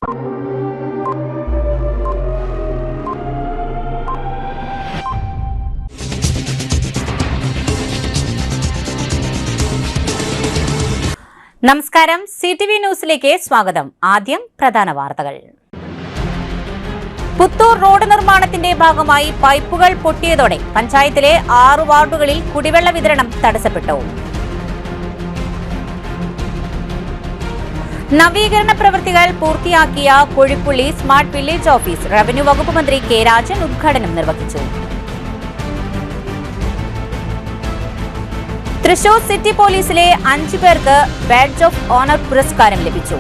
നമസ്കാരം, CTV ന്യൂസിലേക്ക് സ്വാഗതം. ആദ്യം പ്രധാന വാർത്തകൾ. പുത്തൂർ റോഡ് നിർമ്മാണത്തിന്റെ ഭാഗമായി പൈപ്പുകൾ പൊട്ടിയതോടെ പഞ്ചായത്തിലെ 6 വാർഡുകളിൽ കുടിവെള്ള വിതരണം തടസ്സപ്പെട്ടു. നവീകരണ പ്രവൃത്തികൾ പൂർത്തിയാക്കിയ കോഴിപ്പുള്ളി സ്മാർട്ട് വില്ലേജ് ഓഫീസ് റവന്യൂ വകുപ്പ് മന്ത്രി കെ രാജൻ ഉദ്ഘാടനം നിർവഹിച്ചു. തൃശൂർ സിറ്റി പോലീസിലെ 5 പേർക്ക് ബാഡ്ജ് ഓഫ് ഓണർ പുരസ്കാരം ലഭിച്ചു.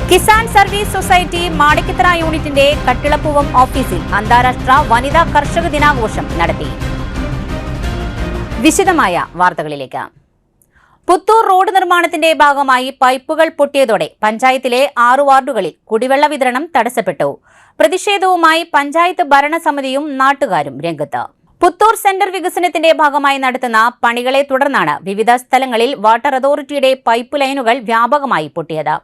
കിസാൻ സർവീസ് സൊസൈറ്റി മാണിക്കത്തറ യൂണിറ്റിന്റെ കട്ടിളപ്പൂവം ഓഫീസിൽ അന്താരാഷ്ട്ര വനിതാ കർഷക ദിനാഘോഷം നടത്തി. വിശദമായ വാർത്തകളിലേക്ക്. പുത്തൂർ റോഡ് നിർമ്മാണത്തിന്റെ ഭാഗമായി പൈപ്പുകൾ പൊട്ടിയതോടെ പഞ്ചായത്തിലെ 6 വാർഡുകളിൽ കുടിവെള്ള വിതരണം തടസ്സപ്പെട്ടു. പ്രതിഷേധവുമായി പഞ്ചായത്ത് ഭരണസമിതിയും നാട്ടുകാരും രംഗത്ത്. പുത്തൂർ സെന്റർ വികസനത്തിന്റെ ഭാഗമായി നടത്തുന്ന പണികളെ തുടർന്നാണ് വിവിധ സ്ഥലങ്ങളിൽ വാട്ടർ അതോറിറ്റിയുടെ പൈപ്പ് ലൈനുകൾ വ്യാപകമായി പൊട്ടിയത്.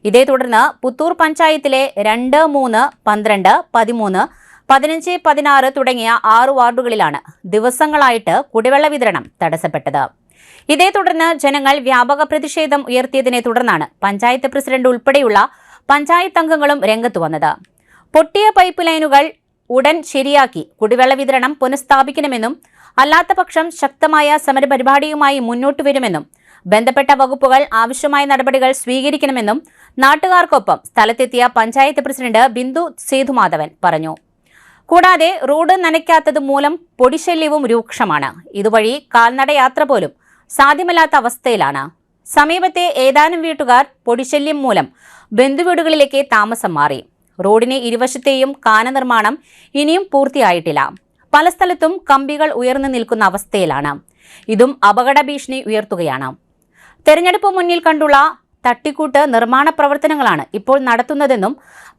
ഇതേ തുടർന്ന് പുത്തൂർ പഞ്ചായത്തിലെ 2, 3, 12, 13, 15, 16 തുടങ്ങിയ 6 വാർഡുകളിലാണ് ദിവസങ്ങളായിട്ട് കുടിവെള്ള വിതരണം തടസ്സപ്പെട്ടത്. ഇതേ തുടർന്ന് ജനങ്ങൾ വ്യാപക പ്രതിഷേധം ഉയർത്തിയതിനെ തുടർന്നാണ് പഞ്ചായത്ത് പ്രസിഡന്റ് ഉൾപ്പെടെയുള്ള പഞ്ചായത്ത് അംഗങ്ങളും രംഗത്തു വന്നത്. പൊട്ടിയ പൈപ്പ് ലൈനുകൾ ഉടൻ ശരിയാക്കി കുടിവെള്ള വിതരണം പുനഃസ്ഥാപിക്കണമെന്നും അല്ലാത്തപക്ഷം ശക്തമായ സമരപരിപാടിയുമായി മുന്നോട്ട് വരുമെന്നും ബന്ധപ്പെട്ട വകുപ്പുകൾ ആവശ്യമായ നടപടികൾ സ്വീകരിക്കണമെന്നും നാട്ടുകാർക്കൊപ്പം സ്ഥലത്തെത്തിയ പഞ്ചായത്ത് പ്രസിഡന്റ് ബിന്ദു സേതുമാധവൻ പറഞ്ഞു. കൂടാതെ റോഡ് നനയ്ക്കാത്തത് മൂലം പൊടിശല്യവും രൂക്ഷമാണ്. ഇതുവഴി കാൽനടയാത്ര പോലും സാധ്യമല്ലാത്ത അവസ്ഥയിലാണ്. സമീപത്തെ ഏതാനും വീട്ടുകാർ പൊടിശല്യം മൂലം ബന്ധുവീടുകളിലേക്ക് താമസം മാറി. റോഡിന് ഇരുവശത്തെയും കാന നിർമ്മാണം ഇനിയും പൂർത്തിയായിട്ടില്ല. പല സ്ഥലത്തും കമ്പികൾ ഉയർന്നു നിൽക്കുന്ന അവസ്ഥയിലാണ്. ഇതും അപകട ഭീഷണി ഉയർത്തുകയാണ്. തെരഞ്ഞെടുപ്പ് മുന്നിൽ കണ്ടുള്ള തട്ടിക്കൂട്ട് നിർമ്മാണ പ്രവർത്തനങ്ങളാണ് ഇപ്പോൾ നടത്തുന്നതെന്നും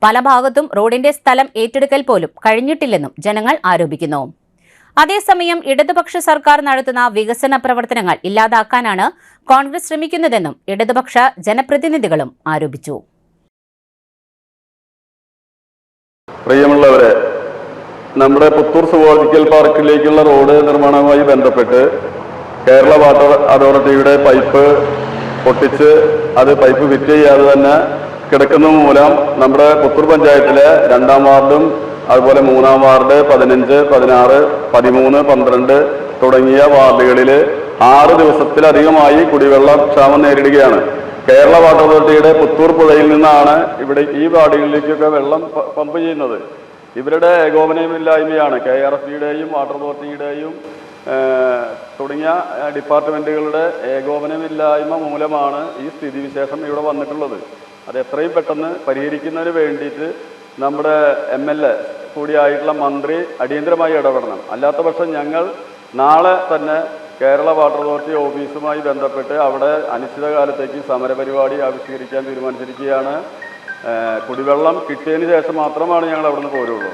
പല ഭാഗത്തും റോഡിന്റെ സ്ഥലം ഏറ്റെടുക്കൽ പോലും കഴിഞ്ഞിട്ടില്ലെന്നും ജനങ്ങൾ ആരോപിക്കുന്നു. അതേസമയം ഇടതുപക്ഷ സർക്കാർ നടത്തുന്ന വികസന പ്രവർത്തനങ്ങൾ ഇല്ലാതാക്കാനാണ് കോൺഗ്രസ് ശ്രമിക്കുന്നതെന്നും ഇടതുപക്ഷ ജനപ്രതിനിധികളും ആരോപിച്ചു. പ്രിയമുള്ളവരെ, നമ്മുടെ പുത്തൂർ സുവോളജിക്കൽ പാർക്കിലേക്കുള്ള റോഡ് നിർമ്മാണവുമായി ബന്ധപ്പെട്ട് കേരള വാട്ടർ അതോറിറ്റിയുടെ പൈപ്പ് പൊട്ടിച്ച് അത് പൈപ്പ് ഫിറ്റ് ചെയ്യാതെ തന്നെ കിടക്കുന്ന മൂലം നമ്മുടെ പുത്തൂർ പഞ്ചായത്തിലെ 2-ാം വാർഡും അതുപോലെ 3-ാം വാർഡ് 15, 16, 13, 12 തുടങ്ങിയ വാർഡുകളിൽ 6 ദിവസത്തിലധികമായി കുടിവെള്ള ക്ഷാമം നേരിടുകയാണ്. കേരള വാട്ടർ അതോറിറ്റിയുടെ പുത്തൂർ പുഴയിൽ നിന്നാണ് ഇവിടെ ഈ വാർഡുകളിലേക്കൊക്കെ വെള്ളം പമ്പ് ചെയ്യുന്നത്. ഇവരുടെ ഏകോപനമില്ലായ്മയാണ്. KRFBയുടെയും വാട്ടർ അതോറിറ്റിയുടെയും തുടങ്ങിയ ഡിപ്പാർട്ട്മെൻറ്റുകളുടെ ഏകോപനമില്ലായ്മ മൂലമാണ് ഈ സ്ഥിതിവിശേഷം ഇവിടെ വന്നിട്ടുള്ളത്. അത് എത്രയും പെട്ടെന്ന് പരിഹരിക്കുന്നതിന് വേണ്ടിയിട്ട് നമ്മുടെ MLA കൂടിയായിട്ടുള്ള മന്ത്രി അടിയന്തരമായി ഇടപെടണം. അല്ലാത്ത പക്ഷം ഞങ്ങൾ നാളെ തന്നെ കേരള വാട്ടർ അതോറിറ്റി ഓഫീസുമായി ബന്ധപ്പെട്ട് അവിടെ അനിശ്ചിതകാലത്തേക്ക് സമരപരിപാടി ആവിഷ്കരിക്കാൻ തീരുമാനിച്ചിരിക്കുകയാണ്. കുടിവെള്ളം കിട്ടിയതിന് ശേഷം മാത്രമാണ് ഞങ്ങൾ അവിടെ നിന്ന് പോരുള്ളൂ.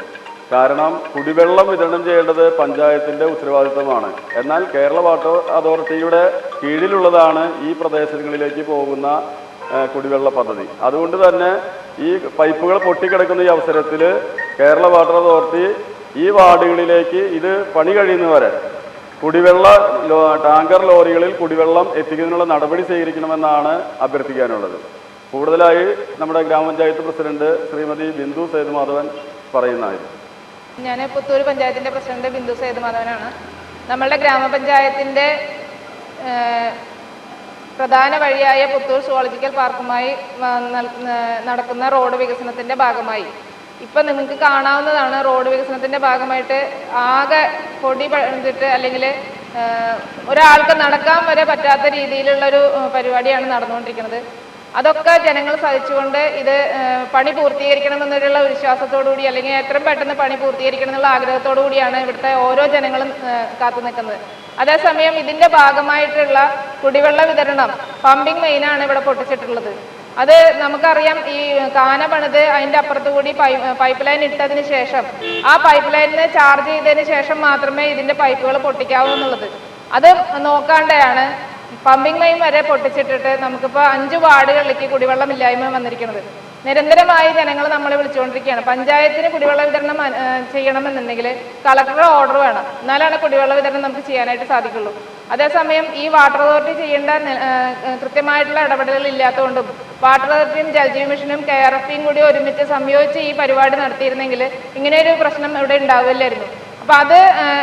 കാരണം കുടിവെള്ളം വിതരണം ചെയ്യേണ്ടത് പഞ്ചായത്തിൻ്റെ ഉത്തരവാദിത്തമാണ്. എന്നാൽ കേരള വാട്ടർ അതോറിറ്റിയുടെ കീഴിലുള്ളതാണ് ഈ പ്രദേശങ്ങളിലേക്ക് പോകുന്ന കുടിവെള്ള പദ്ധതി. അതുകൊണ്ട് തന്നെ ഈ പൈപ്പുകൾ പൊട്ടിക്കിടക്കുന്ന ഈ അവസരത്തിൽ കേരള വാട്ടർ അതോറിറ്റി ഈ വാർഡുകളിലേക്ക് ഇത് പണി കഴിയുന്നവരെ കുടിവെള്ള ടാങ്കർ ലോറികളിൽ കുടിവെള്ളം എത്തിക്കുന്നതിനുള്ള നടപടി സ്വീകരിക്കണമെന്നാണ് അഭ്യർത്ഥിക്കാനുള്ളത്. കൂടുതലായി നമ്മുടെ ഗ്രാമപഞ്ചായത്ത് പ്രസിഡന്റ് ശ്രീമതി ബിന്ദു സേതുമാധവൻ പറയുന്നതായിരുന്നു. ഞാൻ പുത്തൂർ പഞ്ചായത്തിൻ്റെ പ്രസിഡന്റ് ബിന്ദു സേതുമാധവനാണ്. നമ്മളുടെ ഗ്രാമപഞ്ചായത്തിൻ്റെ പ്രധാന വഴിയായ പുത്തൂർ സുവോളജിക്കൽ പാർക്കുമായി നടക്കുന്ന റോഡ് വികസനത്തിൻ്റെ ഭാഗമായി ഇപ്പം നിങ്ങൾക്ക് കാണാവുന്നതാണ്. റോഡ് വികസനത്തിൻ്റെ ഭാഗമായിട്ട് ആകെ പൊടി പണിതിട്ട് അല്ലെങ്കിൽ ഒരാൾക്ക് നടക്കാൻ വരെ പറ്റാത്ത രീതിയിലുള്ളൊരു പരിപാടിയാണ് നടന്നുകൊണ്ടിരിക്കുന്നത്. അതൊക്കെ ജനങ്ങൾ സഹിച്ചുകൊണ്ട് ഇത് പണി പൂർത്തീകരിക്കണം എന്നുള്ള വിശ്വാസത്തോടു കൂടി അല്ലെങ്കിൽ എത്രയും പെട്ടെന്ന് പണി പൂർത്തീകരിക്കണം എന്നുള്ള ആഗ്രഹത്തോടു കൂടിയാണ് ഇവിടുത്തെ ഓരോ ജനങ്ങളും കാത്തു നിൽക്കുന്നത്. അതേസമയം ഇതിൻ്റെ ഭാഗമായിട്ടുള്ള കുടിവെള്ള വിതരണം പമ്പിംഗ് മെയിനാണ് ഇവിടെ പൊട്ടിച്ചിട്ടുള്ളത്. അത് നമുക്കറിയാം. ഈ കാന പണിത് അതിൻ്റെ അപ്പുറത്തു കൂടി പൈപ്പ് ലൈൻ ഇട്ടതിന് ശേഷം ആ പൈപ്പ് ലൈനിന് ചാർജ് ചെയ്തതിന് ശേഷം മാത്രമേ ഇതിൻ്റെ പൈപ്പുകൾ പൊട്ടിക്കാവൂ എന്നുള്ളത്. അത് നോക്കാണ്ടാണ് പമ്പിംഗ് ലൈൻ വരെ പൊട്ടിച്ചിട്ടിട്ട് നമുക്കിപ്പോൾ 5 വാർഡുകളിലേക്ക് കുടിവെള്ളമില്ലായ്മ വന്നിരിക്കുന്നത്. നിരന്തരമായി ജനങ്ങൾ നമ്മളെ വിളിച്ചുകൊണ്ടിരിക്കുകയാണ്. പഞ്ചായത്തിന് കുടിവെള്ള വിതരണം ചെയ്യണമെന്നുണ്ടെങ്കിൽ കളക്ടറുടെ ഓർഡർ വേണം, എന്നാലാണ് കുടിവെള്ള വിതരണം നമുക്ക് ചെയ്യാനായിട്ട് സാധിക്കുള്ളൂ. അതേസമയം ഈ വാട്ടർ അതോറിറ്റി ചെയ്യേണ്ട കൃത്യമായിട്ടുള്ള ഇടപെടലുകൾ ഇല്ലാത്തതുകൊണ്ടും വാട്ടർ അതോറിറ്റിയും ജൽജീവൻ മിഷനും KRFയും കൂടി ഒരുമിച്ച് സംയോജിച്ച് ഈ പരിപാടി നടത്തിയിരുന്നെങ്കിൽ ഇങ്ങനെയൊരു പ്രശ്നം ഇവിടെ ഉണ്ടാവില്ലായിരുന്നു. അപ്പോൾ അത്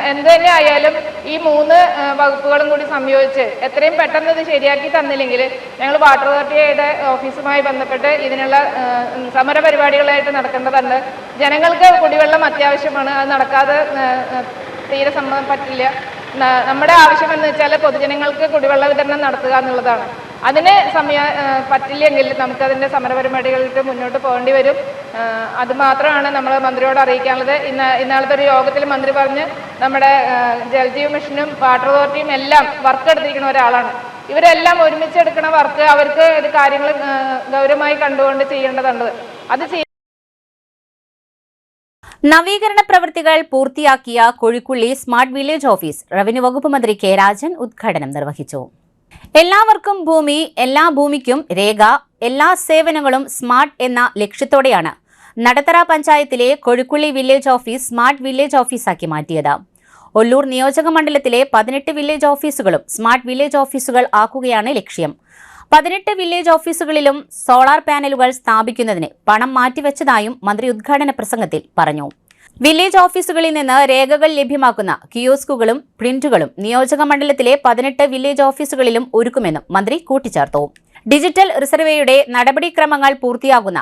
എന്ത് തന്നെ ആയാലും ഈ 3 വകുപ്പുകളും കൂടി സംയോജിച്ച് എത്രയും പെട്ടെന്ന് ഇത് ശരിയാക്കി തന്നില്ലെങ്കിൽ ഞങ്ങൾ വാട്ടർ അതോറിറ്റിയുടെ ഓഫീസുമായി ബന്ധപ്പെട്ട് ഇതിനുള്ള സമര പരിപാടികളായിട്ട് നടക്കേണ്ടതുണ്ട്. ജനങ്ങൾക്ക് കുടിവെള്ളം അത്യാവശ്യമാണ്, അത് നടക്കാതെ തീരെ പറ്റില്ല. നമ്മുടെ ആവശ്യം എന്ന് വെച്ചാൽ പൊതുജനങ്ങൾക്ക് കുടിവെള്ള വിതരണം നടത്തുക എന്നുള്ളതാണ്. അതിന് പറ്റില്ലെങ്കിൽ നമുക്കതിൻ്റെ സമരപരിപാടികളിട്ട് മുന്നോട്ട് പോകേണ്ടി വരും. അത് മാത്രമാണ് നമ്മൾ മന്ത്രിയോട് അറിയിക്കാനുള്ളത്. ഇന്നാളത്തെ ഒരു യോഗത്തിൽ മന്ത്രി പറഞ്ഞ് നമ്മുടെ ജൽജീവൻ മിഷനും വാട്ടർ അതോറിറ്റിയും എല്ലാം വർക്ക് എടുത്തിരിക്കുന്ന ഒരാളാണ്. ഇവരെല്ലാം ഒരുമിച്ചെടുക്കുന്ന വർക്ക് അവർക്ക് ഇത് കാര്യങ്ങൾ ഗൗരവമായി കണ്ടുകൊണ്ട് ചെയ്യേണ്ടതുണ്ട്. അത് നവീകരണ പ്രവൃത്തികൾ പൂർത്തിയാക്കിയ കൊഴിക്കുള്ളി സ്മാർട്ട് വില്ലേജ് ഓഫീസ് റവന്യൂ വകുപ്പ് മന്ത്രി കെ രാജൻ ഉദ്ഘാടനം നിർവഹിച്ചു. എല്ലാവർക്കും ഭൂമി, എല്ലാ ഭൂമിക്കും രേഖ, എല്ലാ സേവനങ്ങളും സ്മാർട്ട് എന്ന ലക്ഷ്യത്തോടെയാണ് നടത്തറ പഞ്ചായത്തിലെ കൊഴിക്കുള്ളി വില്ലേജ് ഓഫീസ് സ്മാർട്ട് വില്ലേജ് ഓഫീസാക്കി മാറ്റിയത്. ഒല്ലൂർ നിയോജക മണ്ഡലത്തിലെ 18 വില്ലേജ് ഓഫീസുകളും സ്മാർട്ട് വില്ലേജ് ഓഫീസുകൾ ആക്കുകയാണ് ലക്ഷ്യം. 18 വില്ലേജ് ഓഫീസുകളിലും സോളാർ പാനലുകൾ സ്ഥാപിക്കുന്നതിന് പണം മാറ്റിവെച്ചതായും മന്ത്രി ഉദ്ഘാടന പ്രസംഗത്തിൽ പറഞ്ഞു. വില്ലേജ് ഓഫീസുകളിൽ നിന്ന് രേഖകൾ ലഭ്യമാക്കുന്ന കിയോസ്കുകളും പ്രിന്റുകളും നിയോജക മണ്ഡലത്തിലെ 18 വില്ലേജ് ഓഫീസുകളിലും ഒരുക്കുമെന്നും മന്ത്രി കൂട്ടിച്ചേർത്തു. ഡിജിറ്റൽ റിസർവേയുടെ നടപടിക്രമങ്ങൾ പൂർത്തിയാകുന്ന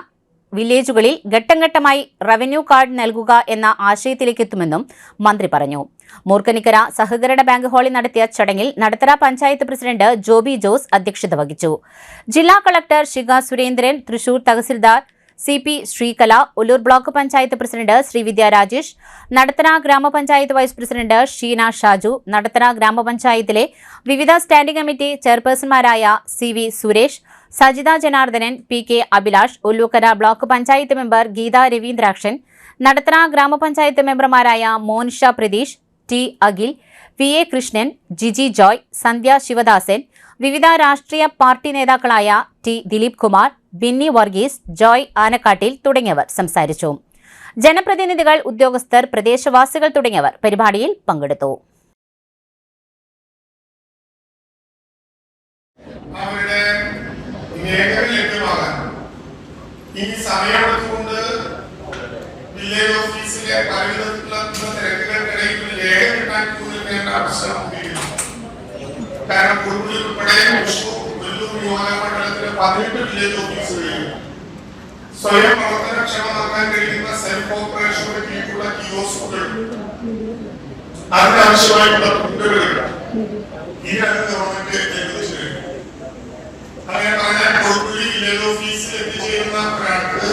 വില്ലേജുകളിൽ ഘട്ടംഘട്ടമായി റവന്യൂ കാർഡ് നൽകുക എന്ന ആശയത്തിലേക്കെത്തുമെന്നും മന്ത്രി പറഞ്ഞു. മൂർക്കനിക്കര സഹകരണ ബാങ്ക് ഹാളിൽ നടത്തിയ ചടങ്ങിൽ നടത്തറ പഞ്ചായത്ത് പ്രസിഡന്റ് ജോബി ജോസ് അധ്യക്ഷത വഹിച്ചു. ജില്ലാ collector Shikha Surendran, Thrissur tehsildar CP Sreekala, Ollur block panchayat president Sreevidya Rajesh, Nadathara ഗ്രാമപഞ്ചായത്ത് വൈസ് പ്രസിഡന്റ് ഷീന ഷാജു, നടത്തറ ഗ്രാമപഞ്ചായത്തിലെ വിവിധ സ്റ്റാൻഡിംഗ് കമ്മിറ്റി ചെയർപേഴ്സൺമാരായ CV Suresh, Sajitha Janardhanan, PK Abhilash, Ollukkara block panchayat member Geetha Raveendrakshan, Nadathara ഗ്രാമപഞ്ചായത്ത് മെമ്പർമാരായ മോനിഷ പ്രതീഷ്, T അഖിൽ, VA കൃഷ്ണൻ, ജിജി ജോയ്, സന്ധ്യ ശിവദാസൻ, വിവിധ രാഷ്ട്രീയ പാർട്ടി നേതാക്കളായ T ദിലീപ് കുമാർ, ബിന്നി വർഗീസ്, ജോയ് ആനക്കാട്ടിൽ തുടങ്ങിയവർ സംസാരിച്ചു. ജനപ്രതിനിധികൾ, ഉദ്യോഗസ്ഥർ, പ്രദേശവാസികൾ തുടങ്ങിയവർ പരിപാടിയിൽ പങ്കെടുത്തു. വില്ലേജ് ഓഫീസിലെ പലവിധത്തിലുള്ള തിരക്കുകൾക്കിടയിൽ രേഖ കിട്ടാൻ കാരണം കുറുപ്പുള്ളി ഉൾപ്പെടെ വെല്ലൂർ നിയോജകമണ്ഡലത്തിലെ 18 വില്ലേജ് ഓഫീസുകളിൽ സ്വയം പ്രവർത്തനക്ഷമമാക്കാൻ കഴിയുന്ന സെൽഫ് ഓപ്പറേഷനുകൾ കീഴിലുള്ള കിയോസ്കുകൾ, അതിനാവശ്യമായിട്ടുള്ള പ്രിന്റുകൾ ഇതിനകം ഗവൺമെന്റ് അനുവദിച്ചു കഴിഞ്ഞു. അങ്ങനെ പറഞ്ഞാൽ കുറുപ്പുള്ളി വില്ലേജ് ഓഫീസിൽ എത്തിച്ചേരുന്ന ഒരാൾക്ക്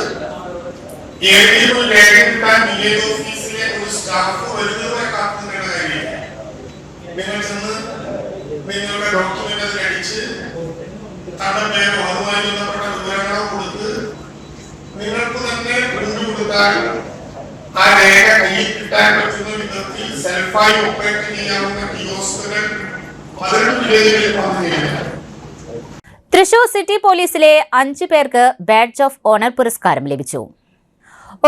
ഏതെങ്കിലും രേഖ കിട്ടാൻ വില്ലേജ് ഓഫീസിലെ ഒരു സ്റ്റാഫ് വരുന്നവരെ കാത്തുനിൽക്കേണ്ട കാര്യമില്ല. നിങ്ങൾ ചെന്ന് നിങ്ങളുടെ ഡോക്യുമെന്റ് അതിലടിച്ച് തന്റെ പേരോ അതുമായി ബന്ധപ്പെട്ട വിവരങ്ങളോ കൊടുത്ത് നിങ്ങൾക്ക് തന്നെ പ്രിന്റ് കൊടുത്താൽ ആ രേഖ കയ്യിൽ കിട്ടാൻ പറ്റുന്ന വിധത്തിൽ സെൽഫായി ഓപ്പറേറ്റ് ചെയ്യാവുന്ന കിയോസ്കുകൾ 18 വില്ലേജുകളിൽ വന്നിരിക്കുന്നു. തൃശൂർ സിറ്റി പോലീസിലെ 5 പേർക്ക് ബാഡ്ജ് ഓഫ് ഓണർ പുരസ്കാരം ലഭിച്ചു.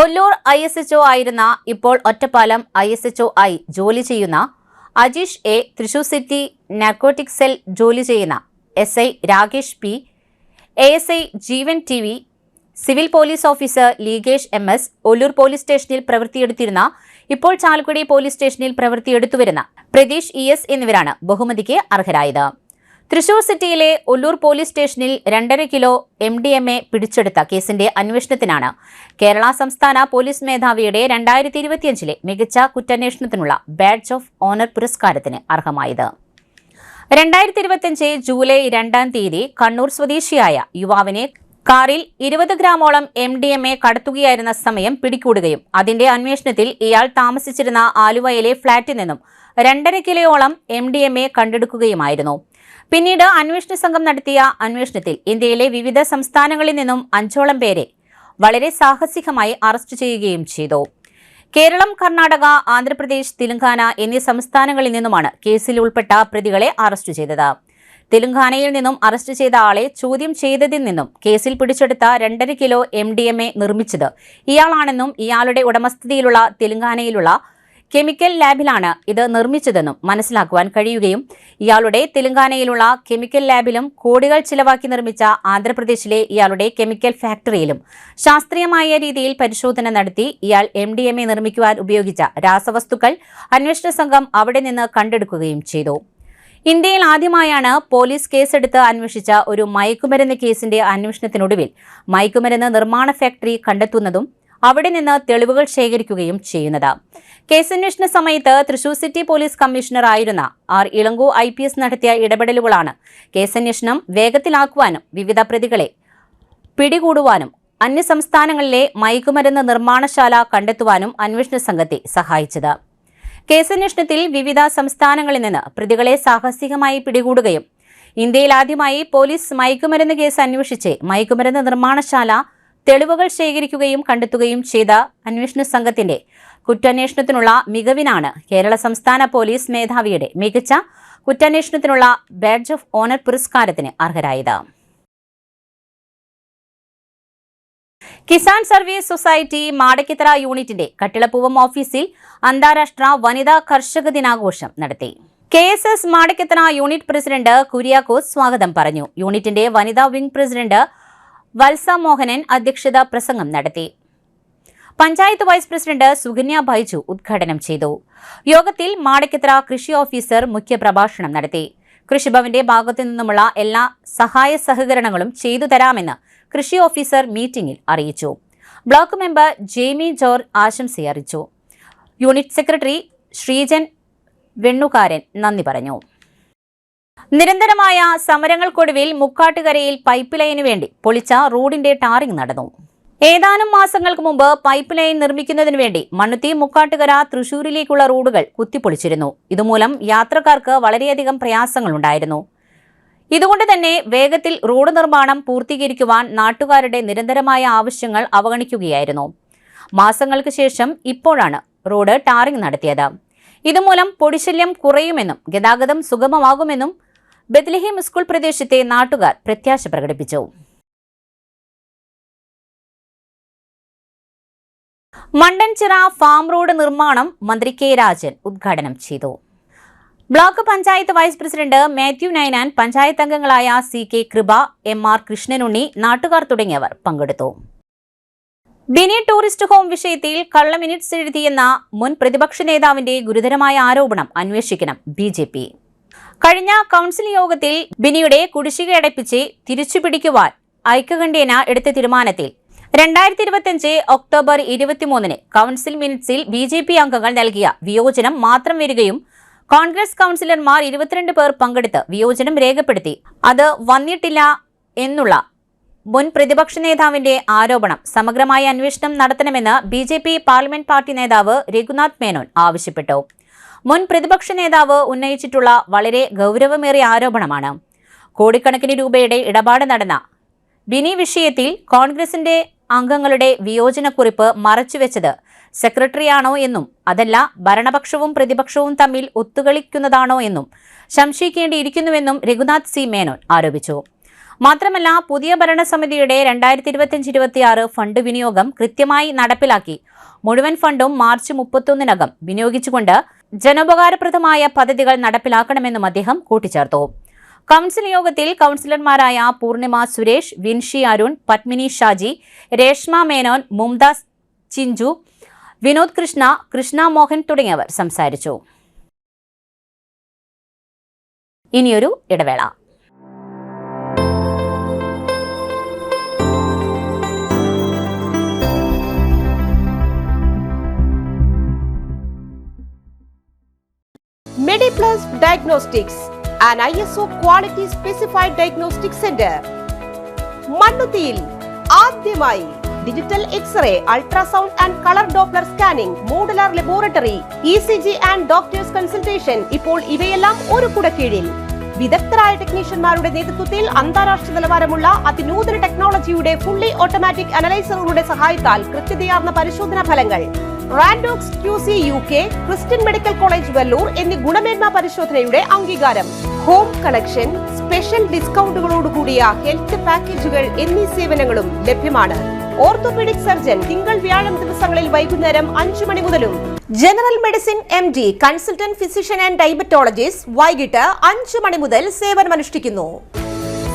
ഒല്ലൂർ ISHO ആയിരുന്ന, ഇപ്പോൾ ഒറ്റപ്പാലം ISHO ആയി ജോലി ചെയ്യുന്ന Ajeesh A, Thrissur city narcotic cell ജോലി ചെയ്യുന്ന SI Rakesh P, ASI Jeevan TV, civil police officer Leegesh MS, Ollur police സ്റ്റേഷനിൽ പ്രവൃത്തിയെടുത്തിരുന്ന, ഇപ്പോൾ ചാലക്കുടി പോലീസ് സ്റ്റേഷനിൽ പ്രവൃത്തിയെടുത്തുവരുന്ന പ്രതീഷ് ES എന്നിവരാണ് ബഹുമതിക്ക് അർഹരായത്. തൃശൂർ സിറ്റിയിലെ ഒല്ലൂർ പോലീസ് സ്റ്റേഷനിൽ 2.5 കിലോ MDMA പിടിച്ചെടുത്ത കേസിന്റെ അന്വേഷണത്തിനാണ് കേരള സംസ്ഥാന പോലീസ് മേധാവിയുടെ 2025 മികച്ച കുറ്റാന്വേഷണത്തിനുള്ള ബാഡ്ജ് ഓഫ് ഓണർ പുരസ്കാരത്തിന് അർഹമായത്. 2025 ജൂലൈ 2-ാം തീയതി കണ്ണൂർ സ്വദേശിയായ യുവാവിനെ കാറിൽ 20 ഗ്രാമോളം MDMA കടത്തുകയായിരുന്ന സമയം പിടികൂടുകയും അതിന്റെ അന്വേഷണത്തിൽ ഇയാൾ താമസിച്ചിരുന്ന ആലുവയിലെ ഫ്ളാറ്റിൽ നിന്നും 2.5 കിലോയോളം MDMA കണ്ടെടുക്കുകയുമായിരുന്നു. പിന്നീട് അന്വേഷണ സംഘം നടത്തിയ അന്വേഷണത്തിൽ ഇന്ത്യയിലെ വിവിധ സംസ്ഥാനങ്ങളിൽ നിന്നും 5ഓളം പേരെ വളരെ സാഹസികമായി അറസ്റ്റ് ചെയ്യുകയും ചെയ്തു. കേരളം, കർണാടക, ആന്ധ്രാപ്രദേശ്, തെലങ്കാന എന്നീ സംസ്ഥാനങ്ങളിൽ നിന്നുമാണ് കേസിൽ ഉൾപ്പെട്ട പ്രതികളെ അറസ്റ്റ് ചെയ്തത്. തെലങ്കാനയിൽ നിന്നും അറസ്റ്റ് ചെയ്ത ആളെ ചോദ്യം ചെയ്തതിൽ നിന്നും കേസിൽ പിടിച്ചെടുത്ത 2.5 കിലോ MDMA നിർമ്മിച്ചത് ഇയാളാണെന്നും ഇയാളുടെ ഉടമസ്ഥതയിലുള്ള തെലങ്കാനയിലുള്ള കെമിക്കൽ ലാബിലാണ് ഇത് നിർമ്മിച്ചതെന്നും മനസ്സിലാക്കുവാൻ കഴിയുകയും ഇയാളുടെ തെലങ്കാനയിലുള്ള കെമിക്കൽ ലാബിലും കോടികൾ ചിലവാക്കി നിർമ്മിച്ച ആന്ധ്രാപ്രദേശിലെ ഇയാളുടെ കെമിക്കൽ ഫാക്ടറിയിലും ശാസ്ത്രീയമായ രീതിയിൽ പരിശോധന നടത്തി ഇയാൾ MDMA നിർമ്മിക്കുവാൻ ഉപയോഗിച്ച രാസവസ്തുക്കൾ അന്വേഷണ സംഘം അവിടെ നിന്ന് കണ്ടെടുക്കുകയും ചെയ്തു. ഇന്ത്യയിൽ ആദ്യമായാണ് പോലീസ് കേസെടുത്ത് അന്വേഷിച്ച ഒരു മയക്കുമരുന്ന് കേസിന്റെ അന്വേഷണത്തിനൊടുവിൽ മയക്കുമരുന്ന് നിർമ്മാണ ഫാക്ടറി കണ്ടെത്തുന്നതും അവിടെ നിന്ന് തെളിവുകൾ ശേഖരിക്കുകയും ചെയ്യുന്നത്. കേസന്വേഷണ സമയത്ത് തൃശൂർ സിറ്റി പോലീസ് കമ്മീഷണർ ആയിരുന്ന R. ഇളങ്കോ IPS നടത്തിയ ഇടപെടലുകളാണ് കേസന്വേഷണം വേഗത്തിലാക്കുവാനും വിവിധ പ്രതികളെ പിടികൂടുവാനും അന്യസംസ്ഥാനങ്ങളിലെ മയക്കുമരുന്ന് നിർമ്മാണശാല കണ്ടെത്തുവാനും അന്വേഷണ സംഘത്തെ സഹായിച്ചത്. കേസന്വേഷണത്തിൽ വിവിധ സംസ്ഥാനങ്ങളിൽ നിന്ന് പ്രതികളെ സാഹസികമായി പിടികൂടുകയും ഇന്ത്യയിൽ ആദ്യമായി പോലീസ് മയക്കുമരുന്ന് കേസ് അന്വേഷിച്ച് മയക്കുമരുന്ന് നിർമ്മാണശാല തെളിവുകൾ ശേഖരിക്കുകയും കണ്ടെത്തുകയും ചെയ്ത അന്വേഷണ സംഘത്തിന്റെ കുറ്റാന്വേഷണത്തിനുള്ള മികവിനാണ് കേരള സംസ്ഥാന പോലീസ് മേധാവിയുടെ മികച്ച കുറ്റാന്വേഷണത്തിനുള്ള ബാഡ്ജ് ഓഫ് ഓണർ പുരസ്കാരത്തിന് അർഹരായത്. കിസാൻ സർവീസ് സൊസൈറ്റി മാടക്കിത്തറ യൂണിറ്റിന്റെ കട്ടിളപ്പൂവം ഓഫീസിൽ അന്താരാഷ്ട്ര വനിതാ കർഷക ദിനാഘോഷം നടത്തി. KSS Madakkathara unit president Kuriakose സ്വാഗതം പറഞ്ഞു. യൂണിറ്റിന്റെ വനിതാ വിംഗ് പ്രസിഡന്റ് വത്സ മോഹനൻ അധ്യക്ഷത പ്രസംഗം നടത്തി. പഞ്ചായത്ത് വൈസ് പ്രസിഡന്റ് സുകന്യ ബൈജു ഉദ്ഘാടനം ചെയ്തു. യോഗത്തിൽ മാടക്കിത്തറ കൃഷി ഓഫീസർ മുഖ്യപ്രഭാഷണം നടത്തി. കൃഷിഭവന്റെ ഭാഗത്തു നിന്നുമുള്ള എല്ലാ സഹായ സഹകരണങ്ങളും ചെയ്തു തരാമെന്ന് കൃഷി ഓഫീസർ മീറ്റിംഗിൽ അറിയിച്ചു. ബ്ലോക്ക് മെമ്പർ ജെയ്മി ജോർജ് ആശംസയറിയിച്ചു. യൂണിറ്റ് സെക്രട്ടറി ശ്രീജൻ വെണ്ണുകാരൻ നന്ദി പറഞ്ഞു. നിരന്തരമായ സമരങ്ങൾക്കൊടുവിൽ മുക്കാട്ടുകരയിൽ പൈപ്പ് ലൈനു വേണ്ടി പൊളിച്ച റോഡിന്റെ ടാറിംഗ് നടന്നു. ഏതാനും മാസങ്ങൾക്ക് മുമ്പ് പൈപ്പ് ലൈൻ നിർമ്മിക്കുന്നതിനു വേണ്ടി മണ്ണുത്തി മുക്കാട്ടുകര തൃശൂരിലേക്കുള്ള റോഡുകൾ കുത്തിപ്പൊളിച്ചിരുന്നു. ഇതുമൂലം യാത്രക്കാർക്ക് വളരെയധികം പ്രയാസങ്ങളുണ്ടായിരുന്നു. ഇതുകൊണ്ട് തന്നെ വേഗത്തിൽ റോഡ് നിർമ്മാണം പൂർത്തീകരിക്കുവാൻ നാട്ടുകാരുടെ നിരന്തരമായ ആവശ്യങ്ങൾ അവഗണിക്കുകയായിരുന്നു. മാസങ്ങൾക്ക് ശേഷം ഇപ്പോഴാണ് റോഡ് ടാറിംഗ് നടത്തിയത്. ഇതുമൂലം പൊടിശല്യം കുറയുമെന്നും ഗതാഗതം സുഗമമാകുമെന്നും ബെത്ലഹേം സ്കൂൾ പ്രദേശത്തെ നാട്ടുകാർ പ്രത്യാശ പ്രകടിപ്പിച്ചു. മണ്ടൻചിറ ഫാം റോഡ് നിർമ്മാണം മന്ത്രി K. രാജൻ ഉദ്ഘാടനം ചെയ്തു. Block panchayat vice president Mathew Ninan, panchayat അംഗങ്ങളായ CK കൃപ, MR കൃഷ്ണനുണ്ണി, നാട്ടുകാർ തുടങ്ങിയവർ പങ്കെടുത്തു. ബിനി ടൂറിസ്റ്റ് ഹോം വിഷയത്തിൽ കള്ള മിനിറ്റ്സ് എഴുതിയെന്ന മുൻ പ്രതിപക്ഷ നേതാവിന്റെ ഗുരുതരമായ ആരോപണം അന്വേഷിക്കണം BJP. കഴിഞ്ഞ കൗൺസിൽ യോഗത്തിൽ ബിനിയുടെ കുടിശ്ശിക അടപ്പിച്ച് തിരിച്ചുപിടിക്കുവാൻ ഐക്യകണ്ഠ്യേന എടുത്ത തീരുമാനത്തിൽ 2025 ഒക്ടോബർ 23 കൗൺസിൽ മിനിറ്റ്സിൽ BJP അംഗങ്ങൾ നൽകിയ വിയോജനം മാത്രം വരികയും കോൺഗ്രസ് കൗൺസിലർമാർ 22 പേർ പങ്കെടുത്ത് വിയോജനം രേഖപ്പെടുത്തി അത് വന്നിട്ടില്ല എന്നുള്ള മുൻ പ്രതിപക്ഷ നേതാവിന്റെ ആരോപണം സമഗ്രമായ അന്വേഷണം നടത്തണമെന്ന് BJP പാർലമെന്റ് പാർട്ടി നേതാവ് രഘുനാഥ് മേനോൻ ആവശ്യപ്പെട്ടു. മുൻ പ്രതിപക്ഷ നേതാവ് ഉന്നയിച്ചിട്ടുള്ള വളരെ ഗൗരവമേറിയ ആരോപണമാണ്. കോടിക്കണക്കിന് രൂപയുടെ ഇടപാട് നടന്ന ബിനി വിഷയത്തിൽ കോൺഗ്രസിന്റെ അംഗങ്ങളുടെ വിയോജനക്കുറിപ്പ് മറച്ചുവെച്ചത് സെക്രട്ടറിയാണോ എന്നും അതല്ല ഭരണപക്ഷവും പ്രതിപക്ഷവും തമ്മിൽ ഒത്തുകളിക്കുന്നതാണോ എന്നും സംശയിക്കേണ്ടിയിരിക്കുന്നുവെന്നും രഘുനാഥ് C. മേനോൻ ആരോപിച്ചു. മാത്രമല്ല, പുതിയ ഭരണസമിതിയുടെ 2025-26 ഫണ്ട് വിനിയോഗം കൃത്യമായി നടപ്പിലാക്കി മുഴുവൻ ഫണ്ടും മാർച്ച് 31 വിനിയോഗിച്ചുകൊണ്ട് ജനോപകാരപ്രദമായ പദ്ധതികൾ നടപ്പിലാക്കണമെന്നും അദ്ദേഹം കൂട്ടിച്ചേർത്തു. കൗൺസിൽ യോഗത്തിൽ കൗൺസിലർമാരായ പൂർണിമ സുരേഷ്, വിൻഷി അരുൺ, പത്മിനി ഷാജി, രേഷ്മ മേനോൻ, മുംതാസ് ചിഞ്ചു, വിനോദ് കൃഷ്ണ, കൃഷ്ണ മോഹൻ തുടങ്ങിയവർ സംസാരിച്ചു. ഇനിയൊരു ഇടവേള. MediPlus Diagnostics, an ISO quality specified diagnostic center. മണ്ണുത്തിയിൽ ആദ്യമായി digital x-ray, ultrasound and colour doppler scanning, modular laboratory, ECG and doctors consultation. ഇപ്പോൾ ഇവയെല്ലാം ഒരു കുടക്കീഴിൽ വിദഗ്ധരായ ടെക്നീഷ്യന്മാരുടെ നേതൃത്വത്തിൽ അന്താരാഷ്ട്ര നിലവാരമുള്ള അതിനൂതന ടെക്നോളജിയുടെ ഫുള്ളി ഓട്ടോമാറ്റിക് അനലൈസറുകളുടെ സഹായത്താൽ കൃത്യതയാർന്ന പരിശോധനാ ഫലങ്ങൾ. റാൻഡോക്സ് QC UK, Christian medical college Vellore എന്നീ ഗുണമേന്മ പരിശോധനയുടെ അംഗീകാരം. ഹോം കളക്ഷൻ, സ്പെഷ്യൽ ഡിസ്കൗണ്ടുകളോടുകൂടിയ ഹെൽത്ത് പാക്കേജുകൾ എന്നീ സേവനങ്ങളും ലഭ്യമാണ്. ഓർത്തോപീഡിക് സർജൻ തിങ്കൾ വ്യാഴം ദിവസങ്ങളിൽ വൈകുന്നേരം 5 മണി മുതലും general medicine MD consultant physician and diabetologist വൈകിട്ട് 5 മണി മുതൽ സേവനമനുഷ്ഠിക്കുന്നു.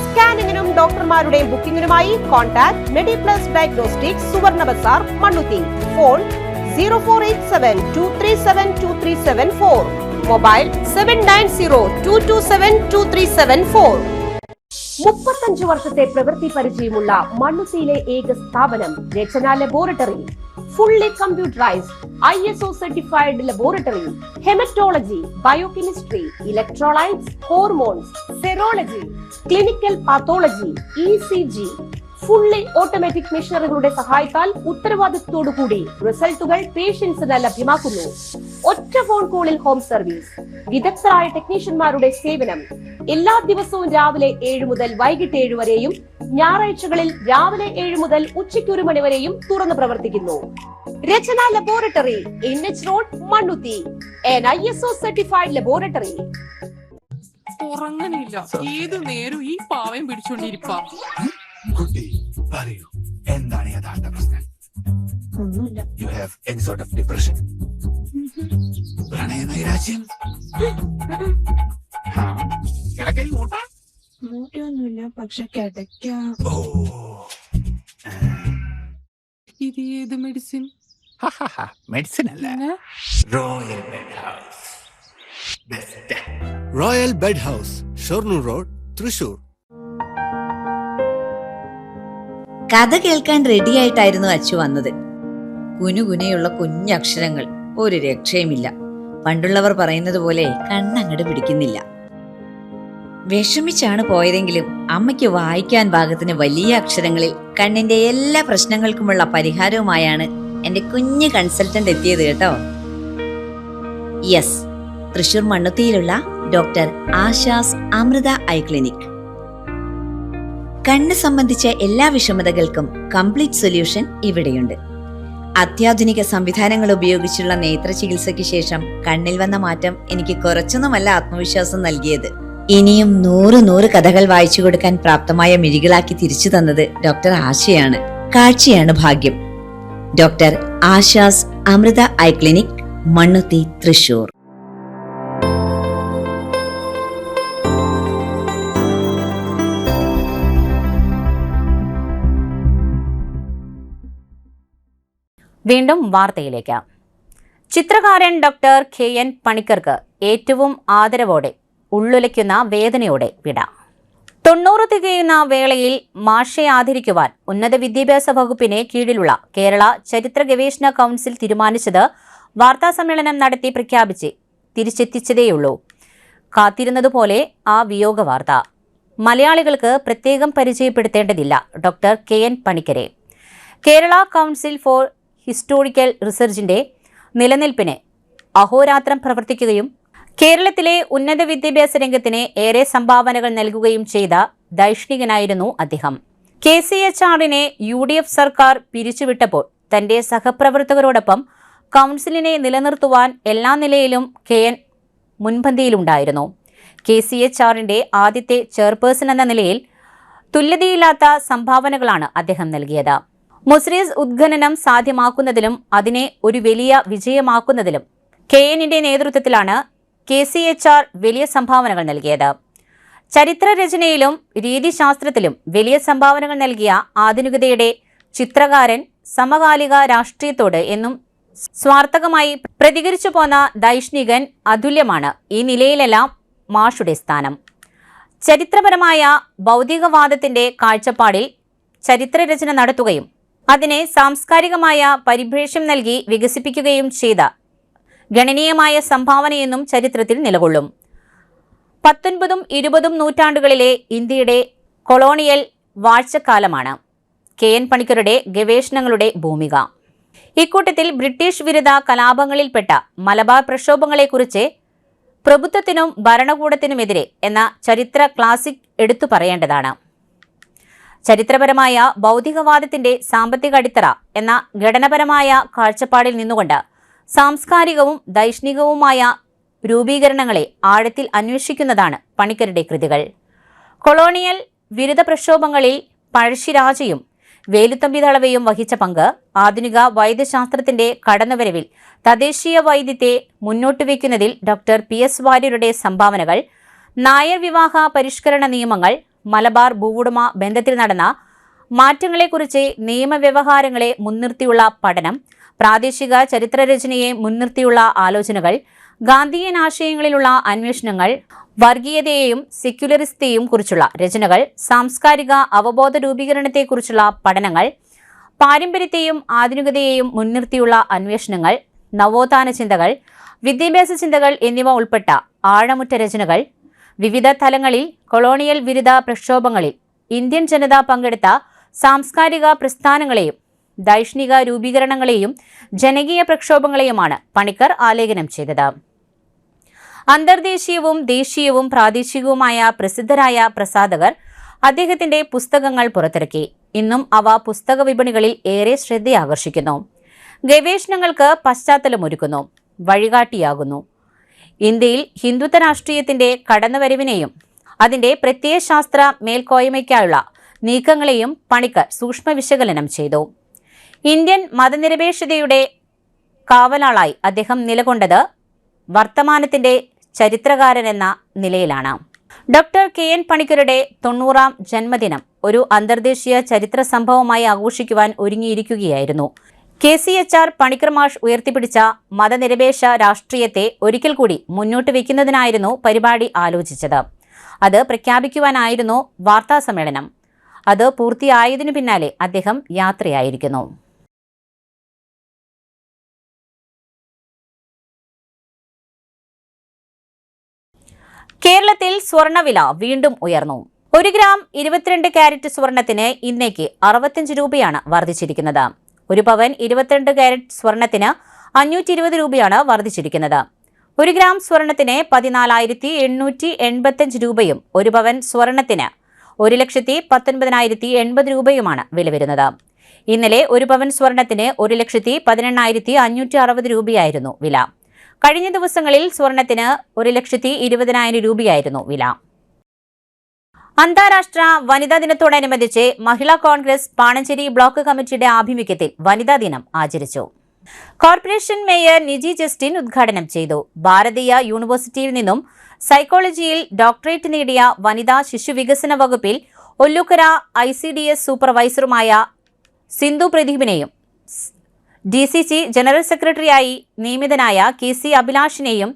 സ്കാനിങ്ങിനും ഡോക്ടർമാരുടെ ബുക്കിംഗിനുമായി കോൺടാക്ട് മെഡിപ്ലസ് ഡയഗ്നോസ്റ്റിക്സ്, സുവർണ ബസാർ, മണ്ണുത്തി. Phone 0487237237 mobile 7902272374. 35 വർഷത്തെ പ്രവൃത്തി പരിചയമുള്ള മണ്ണുത്തിയിലെ ഏക സ്ഥാപനം Rachana laboratory. Fully computerised ISO certified laboratory. Haematology, biochemistry, electrolytes, hormones, serology, clinical pathology, ECG. Fully automatic മെഷീനറികളുടെ സഹായത്താൽ ഉത്തരവാദിത്വത്തോടുകൂടി റിസൾട്ടുകൾ പേഷ്യൻസിന് ലഭ്യമാക്കുന്നു. ഒറ്റ ഫോൺ കോളിൽ ഹോം സർവീസ്. വിദഗ്ധരായ ടെക്നീഷ്യന്മാരുടെ സേവനം. എല്ലാ ദിവസവും രാവിലെ 7 മുതൽ വൈകിട്ട് 7 വരെയും ഞായറാഴ്ചകളിൽ രാവിലെ 7 മുതൽ ഉച്ചയ്ക്ക് 1 മണി വരെയും തുറന്നു പ്രവർത്തിക്കുന്നു. Rachana laboratory, NH road, Mannuthy. ISO certified laboratory. ഉറങ്ങണില്ല, ഏതു നേരം ഈ പാവം പിടിച്ചോണ്ടിരിപ്പാ. കുട്ടി പറയൂ, എന്താണ് യഥാർത്ഥ പ്രശ്നം? ഒന്നുമില്ല. You have any sort of depression, പ്രണയ നൈരാശ്യം? മൂട്ടൊന്നുമില്ല, പക്ഷെ കിടക്കാം. ഓ, ഇത് ഏത് മെഡിസിൻ? മെഡിസിൻ അല്ല, royal bed house. Best royal bed house, Shoranur road, Thrissur. കഥ കേൾക്കാൻ റെഡിയായിട്ടായിരുന്നു അച്ചു വന്നത്. കുനുകുനയുള്ള കുഞ്ഞക്ഷരങ്ങൾ, ഒരു രക്ഷയുമില്ല. പണ്ടുള്ളവർ പറയുന്നത് പോലെ കണ്ണങ്ങട് പിടിക്കുന്നില്ല. വിഷമിച്ചാണ് പോയതെങ്കിലും അമ്മയ്ക്ക് വായിക്കാൻ പാകത്തിന് വലിയ അക്ഷരങ്ങളിൽ കണ്ണിന്റെ എല്ലാ പ്രശ്നങ്ങൾക്കുമുള്ള പരിഹാരവുമായാണ് എന്റെ കുഞ്ഞ് കൺസൾട്ടന്റ് എത്തിയത് കേട്ടോ. യെസ്, തൃശൂർ മണ്ണുത്തിയിലുള്ള doctor Asha's Amrita eye clinic. കണ്ണ് സംബന്ധിച്ച എല്ലാ വിഷമതകൾക്കും കംപ്ലീറ്റ് സൊല്യൂഷൻ ഇവിടെയുണ്ട്. അത്യാധുനിക സംവിധാനങ്ങൾ ഉപയോഗിച്ചുള്ള നേത്ര ചികിത്സയ്ക്ക് ശേഷം കണ്ണിൽ വന്ന മാറ്റം എനിക്ക് കുറച്ചൊന്നുമല്ല ആത്മവിശ്വാസം നൽകിയത്. ഇനിയും 100 കഥകൾ വായിച്ചു കൊടുക്കാൻ പ്രാപ്തമായ മിഴികളാക്കി തിരിച്ചു തന്നത് ഡോക്ടർ ആശയാണ്. കാഴ്ചയാണ് ഭാഗ്യം. Doctor Asha's Amrita eye clinic, Mannuthy, Thrissur. വീണ്ടും വാർത്തയിലേക്ക്. ചിത്രകാരൻ ഡോക്ടർ KN പണിക്കർക്ക് ഏറ്റവും ആദരവോടെ, ഉള്ളുലയ്ക്കുന്ന വേദനയോടെ വിട. 90 തികയുന്ന വേളയിൽ മാഷെ ആദരിക്കുവാൻ ഉന്നത വിദ്യാഭ്യാസ വകുപ്പിന് കീഴിലുള്ള കേരള ചരിത്ര ഗവേഷണ കൗൺസിൽ തീരുമാനിച്ചത് വാർത്താസമ്മേളനം നടത്തി പ്രഖ്യാപിച്ച് തിരിച്ചെത്തിച്ചതേയുള്ളൂ. കാത്തിരുന്നതുപോലെ ആ വിയോഗ വാർത്ത മലയാളികൾക്ക് പ്രത്യേകം പരിചയപ്പെടുത്തേണ്ടതില്ല ഡോക്ടർ KN പണിക്കരെ. കേരള കൗൺസിൽ ഫോർ ഹിസ്റ്റോറിക്കൽ റിസർച്ചിന്റെ നിലനിൽപ്പിന് അഹോരാത്രം പ്രവർത്തിക്കുകയും കേരളത്തിലെ ഉന്നത വിദ്യാഭ്യാസ രംഗത്തിന് ഏറെ സംഭാവനകൾ നൽകുകയും ചെയ്ത ദൈഷ്ണികനായിരുന്നു അദ്ദേഹം. KCHRനെ UDF സർക്കാർ പിരിച്ചുവിട്ടപ്പോൾ തന്റെ സഹപ്രവർത്തകരോടൊപ്പം കൗൺസിലിനെ നിലനിർത്തുവാൻ എല്ലാ നിലയിലും KN മുൻപന്തിയിലുണ്ടായിരുന്നു. KCHRന്റെ ആദ്യത്തെ ചെയർപേഴ്സൺ എന്ന നിലയിൽ തുല്യതയില്ലാത്ത സംഭാവനകളാണ് അദ്ദേഹം നൽകിയത്. മുസ്രീസ് ഉദ്ഖനനം സാധ്യമാക്കുന്നതിലും അതിനെ ഒരു വലിയ വിജയമാക്കുന്നതിലും KNന്റെ നേതൃത്വത്തിലാണ് KCHR വലിയ സംഭാവനകൾ നൽകിയത്. ചരിത്രരചനയിലും രീതിശാസ്ത്രത്തിലും വലിയ സംഭാവനകൾ നൽകിയ ആധുനികതയുടെ ചിത്രകാരൻ സമകാലിക രാഷ്ട്രീയത്തോട് എന്നും സ്വാർത്ഥകമായി പ്രതികരിച്ചു പോന്ന ദൈഷ്ണികൻ അതുല്യമാണ്. ഈ നിലയിലെല്ലാം മാഷുടെ സ്ഥാനം. ചരിത്രപരമായ ഭൗതികവാദത്തിന്റെ കാഴ്ചപ്പാടിൽ ചരിത്രരചന നടത്തുകയും അതിനെ സാംസ്കാരികമായ പരിഭ്രേഷ്യം നൽകി വികസിപ്പിക്കുകയും ചെയ്ത ഗണനീയമായ സംഭാവനയെന്നും ചരിത്രത്തിൽ നിലകൊള്ളും. 19ഉം 20ഉം നൂറ്റാണ്ടുകളിലെ ഇന്ത്യയുടെ കൊളോണിയൽ വാഴ്ചക്കാലമാണ് KN പണിക്കരുടെ ഗവേഷണങ്ങളുടെ ഭൂമിക. ഇക്കൂട്ടത്തിൽ ബ്രിട്ടീഷ് വിരുദ്ധ കലാപങ്ങളിൽപ്പെട്ട മലബാർ പ്രക്ഷോഭങ്ങളെക്കുറിച്ച് പ്രഭുത്വത്തിനും ഭരണകൂടത്തിനുമെതിരെ എന്ന ചരിത്ര ക്ലാസിക് എടുത്തു പറയേണ്ടതാണ്. ചരിത്രപരമായ ഭൗതികവാദത്തിന്റെ സാമ്പത്തിക അടിത്തറ എന്ന ഘടനപരമായ കാഴ്ചപ്പാടിൽ നിന്നുകൊണ്ട് സാംസ്കാരികവും ദൈഷ്ണികവുമായ രൂപീകരണങ്ങളെ ആഴത്തിൽ അന്വേഷിക്കുന്നതാണ് പണിക്കരുടെ കൃതികൾ. കൊളോണിയൽ വിരുദ്ധ പ്രക്ഷോഭങ്ങളിൽ പഴശ്ശിരാജയും വേലുത്തമ്പി ദളവയും വഹിച്ച പങ്ക്, ആധുനിക വൈദ്യശാസ്ത്രത്തിന്റെ കടന്നുവരവിൽ തദ്ദേശീയ വൈദ്യത്തെ മുന്നോട്ട് വയ്ക്കുന്നതിൽ ഡോക്ടർ PS വാര്യരുടെ സംഭാവനകൾ, നായർ വിവാഹ പരിഷ്കരണ നിയമങ്ങൾ, മലബാർ ഭൂവുടമ ബന്ധത്തിൽ നടന്ന മാറ്റങ്ങളെക്കുറിച്ച് നിയമവ്യവഹാരങ്ങളെ മുൻനിർത്തിയുള്ള പഠനം, പ്രാദേശിക ചരിത്രരചനയെ മുൻനിർത്തിയുള്ള ആലോചനകൾ, ഗാന്ധിയൻ ആശയങ്ങളിലുള്ള അന്വേഷണങ്ങൾ, വർഗീയതയെയും സെക്യുലറിസത്തെയും കുറിച്ചുള്ള രചനകൾ, സാംസ്കാരിക അവബോധ രൂപീകരണത്തെക്കുറിച്ചുള്ള പഠനങ്ങൾ, പാരമ്പര്യത്തെയും ആധുനികതയെയും മുൻനിർത്തിയുള്ള അന്വേഷണങ്ങൾ, നവോത്ഥാന ചിന്തകൾ, വിദ്യാഭ്യാസ ചിന്തകൾ എന്നിവ ഉൾപ്പെട്ട ആഴമുറ്റ രചനകൾ, വിവിധ തലങ്ങളിൽ കൊളോണിയൽ വിരുദ്ധ പ്രക്ഷോഭങ്ങളിൽ ഇന്ത്യൻ ജനത പങ്കെടുത്ത സാംസ്കാരിക പ്രസ്ഥാനങ്ങളെയും ദൈഷ്ണിക രൂപീകരണങ്ങളെയും ജനകീയ പ്രക്ഷോഭങ്ങളെയുമാണ് പണിക്കർ ആലേഖനം ചെയ്തത്. അന്തർദേശീയവും ദേശീയവും പ്രാദേശികവുമായ പ്രസിദ്ധരായ പ്രസാധകർ അദ്ദേഹത്തിന്റെ പുസ്തകങ്ങൾ പുറത്തിറക്കി. ഇന്നും അവ പുസ്തക വിപണികളിൽ ഏറെ ശ്രദ്ധയാകർഷിക്കുന്നു. ഗവേഷണങ്ങൾക്ക് പശ്ചാത്തലമൊരുക്കുന്നു, വഴികാട്ടിയാകുന്നു. ഇന്ത്യയിൽ ഹിന്ദുത്വ രാഷ്ട്രീയത്തിന്റെ കടന്നുവരവിനെയും അതിന്റെ പ്രത്യയശാസ്ത്ര മേൽക്കോയ്മയ്ക്കായുള്ള നീക്കങ്ങളെയും പണിക്കർ സൂക്ഷ്മ വിശകലനം ചെയ്തു. ഇന്ത്യൻ മതനിരപേക്ഷതയുടെ കാവലാളായി അദ്ദേഹം നിലകൊണ്ടത് വർത്തമാനത്തിന്റെ ചരിത്രകാരൻ എന്ന നിലയിലാണ്. ഡോക്ടർ KN പണിക്കരുടെ 90ാം ജന്മദിനം ഒരു അന്തർദേശീയ ചരിത്ര സംഭവമായി ആഘോഷിക്കുവാൻ ഒരുങ്ങിയിരിക്കുകയായിരുന്നു. KCHR പണിക്കർ മാഷ് ഉയർത്തിപ്പിടിച്ച മതനിരപേക്ഷ രാഷ്ട്രീയത്തെ ഒരിക്കൽ കൂടി മുന്നോട്ട് വയ്ക്കുന്നതിനായിരുന്നു പരിപാടി ആലോചിച്ചത്. അത് പ്രഖ്യാപിക്കുവാനായിരുന്നു വാർത്താ സമ്മേളനം. അത് പൂർത്തിയായതിനു പിന്നാലെ അദ്ദേഹം യാത്രയായിരിക്കുന്നു. കേരളത്തിൽ സ്വർണ്ണവില വീണ്ടും ഉയർന്നു. 1 ഗ്രാം 22 കാരറ്റ് സ്വർണത്തിന് ഇന്നേക്ക് 65 രൂപയാണ് വർദ്ധിച്ചിരിക്കുന്നത്. 1 പവൻ 22 കാരറ്റ് സ്വർണത്തിന് 520 രൂപയാണ് വർദ്ധിച്ചിരിക്കുന്നത്. 1 ഗ്രാം സ്വർണത്തിന് 14,885 രൂപയും 1 പവൻ സ്വർണത്തിന് 1,19,080 രൂപയുമാണ് വില വരുന്നത്. ഇന്നലെ 1 പവൻ സ്വർണത്തിന് 1,18,560 രൂപയായിരുന്നു വില. കഴിഞ്ഞ ദിവസങ്ങളിൽ സ്വർണത്തിന് 1,20,000 രൂപയായിരുന്നു വില. അന്താരാഷ്ട്ര വനിതാ ദിനത്തോടനുബന്ധിച്ച് മഹിളാ കോൺഗ്രസ് പാണഞ്ചേരി ബ്ലോക്ക് കമ്മിറ്റിയുടെ ആഭിമുഖ്യത്തിൽ വനിതാ ദിനം ആചരിച്ചു. കോർപ്പറേഷൻ മേയർ നിജി ജസ്റ്റിൻ ഉദ്ഘാടനം ചെയ്തു. ഭാരതീയ യൂണിവേഴ്സിറ്റിയിൽ നിന്നും സൈക്കോളജിയിൽ ഡോക്ടറേറ്റ് നേടിയ വനിതാ ശിശുവികസന വകുപ്പിൽ ഒല്ലുക്കര ICDS സൂപ്പർവൈസറുമായ സിന്ധു പ്രദീപിനെയും DCC ജനറൽ സെക്രട്ടറിയായി നിയമിതനായ KC അഭിലാഷിനെയും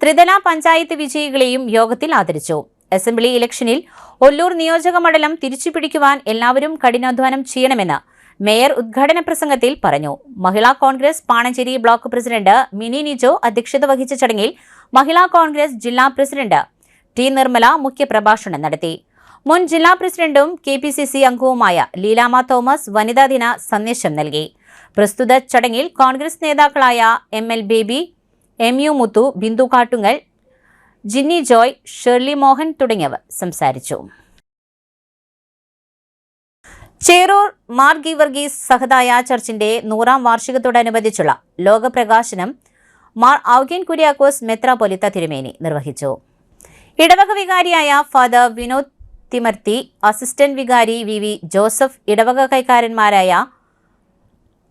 ത്രിതല പഞ്ചായത്ത് വിജയികളെയും യോഗത്തിൽ ആദരിച്ചു. അസംബ്ലി ഇലക്ഷനിൽ ഒല്ലൂർ നിയോജക മണ്ഡലം തിരിച്ചുപിടിക്കുവാൻ എല്ലാവരും കഠിനാധ്വാനം ചെയ്യണമെന്ന് മേയർ ഉദ്ഘാടന പ്രസംഗത്തിൽ പറഞ്ഞു. മഹിളാ കോൺഗ്രസ് പാണഞ്ചേരി ബ്ലോക്ക് പ്രസിഡന്റ് മിനി നിജോ അധ്യക്ഷത വഹിച്ച ചടങ്ങിൽ മഹിളാ കോൺഗ്രസ് ജില്ലാ പ്രസിഡന്റ് T നിർമ്മല മുഖ്യപ്രഭാഷണം നടത്തി. മുൻ ജില്ലാ പ്രസിഡന്റും KPCC അംഗവുമായ ലീലാമ തോമസ് വനിതാ ദിന സന്ദേശം നൽകി. പ്രസ്തുത ചടങ്ങിൽ കോൺഗ്രസ് നേതാക്കളായ ML ബേബി, MU മുത്തു, ബിന്ദു കാട്ടുങ്ങൽ, ജിന്നി ജോയ്, ഷെർലി മോഹൻ തുടങ്ങിയവർ സംസാരിച്ചു. ചേറൂർ മാർ ഗീവർഗീസ് സഹദായ ചർച്ചിന്റെ 100ാം വാർഷികത്തോടനുബന്ധിച്ചുള്ള ലോകപ്രകാശനം മാർ ഔഗേൻ കുര്യാക്കോസ് മെത്രാപ്പൊലീത്ത തിരുമേനി നിർവഹിച്ചു. ഇടവക വികാരിയായ ഫാദർ വിനോദ് തിമർത്തി, അസിസ്റ്റന്റ് വികാരി VV ജോസഫ്, ഇടവക കൈക്കാരന്മാരായ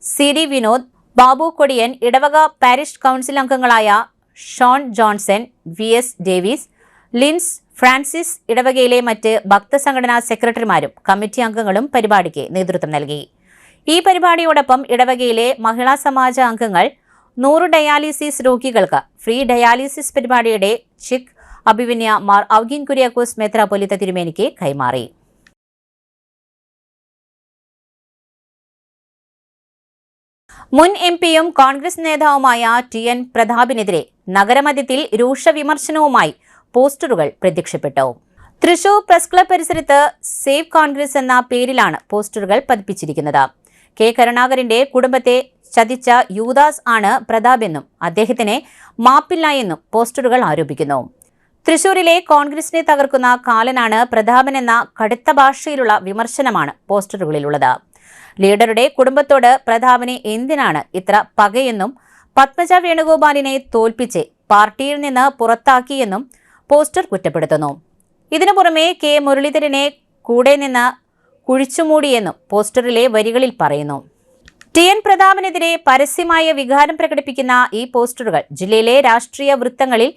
CD വിനോദ്, ബാബു കൊടിയൻ, ഇടവക പാരിഷ് കൗൺസിൽ അംഗങ്ങളായ ഷോൺ ജോൺസൺ, VS ഡേവിസ്, ലിൻസ് ഫ്രാൻസിസ്, ഇടവകയിലെ മറ്റ് ഭക്തസംഘടനാ സെക്രട്ടറിമാരും കമ്മിറ്റി അംഗങ്ങളും പരിപാടിക്ക് നേതൃത്വം നൽകി. ഈ പരിപാടിയോടൊപ്പം ഇടവകയിലെ മഹിളാ സമാജ അംഗങ്ങൾ 100 ഡയാലിസിസ് രോഗികൾക്ക് ഫ്രീ ഡയാലിസിസ് പരിപാടിയുടെ ചെക്ക് അഭിവന്യ മാർ ഔഗീൻ കുര്യാക്കോസ് മെത്രാപ്പൊലീത്ത തിരുമേനിക്ക് കൈമാറി. മുൻ MP-യും കോൺഗ്രസ് നേതാവുമായ TN പ്രതാപിനെതിരെ നഗരമധ്യത്തിൽ രൂക്ഷ വിമർശനവുമായി പോസ്റ്ററുകൾ പ്രത്യക്ഷപ്പെട്ടു. തൃശൂർ പ്രസ് ക്ലബ് പരിസരത്ത് സേവ് കോൺഗ്രസ് എന്ന പേരിലാണ് പോസ്റ്ററുകൾ പതിപ്പിച്ചിരിക്കുന്നത്. K കരുണാകരന്റെ കുടുംബത്തെ ചതിച്ച യൂദാസ് ആണ് പ്രതാപ് എന്നും അദ്ദേഹത്തിന് മാപ്പില്ല എന്നും പോസ്റ്ററുകൾ ആരോപിക്കുന്നു. തൃശൂരിലെ കോൺഗ്രസിനെ തകർക്കുന്ന കാലനാണ് പ്രതാപൻ എന്ന കടുത്ത ഭാഷയിലുള്ള വിമർശനമാണ് പോസ്റ്ററുകളിലുള്ളത്. ലീഡറുടെ കുടുംബത്തോട് പ്രതാപന് എന്തിനാണ് ഇത്ര പകയെന്നും പത്മജ വേണുഗോപാലിനെ തോൽപ്പിച്ച് പാർട്ടിയിൽ നിന്ന് പുറത്താക്കിയെന്നും പോസ്റ്റർ കുറ്റപ്പെടുത്തുന്നു. ഇതിനു പുറമെ കെ മുരളീധരനെ കൂടെ നിന്ന് കുഴിച്ചുമൂടിയെന്നും പോസ്റ്ററിലെ വരികളിൽ പറയുന്നു. ടി.എൻ. പ്രതാപനെതിരെ പരസ്യമായ വികാരം പ്രകടിപ്പിക്കുന്ന ഈ പോസ്റ്ററുകൾ ജില്ലയിലെ രാഷ്ട്രീയ വൃത്തങ്ങളിൽ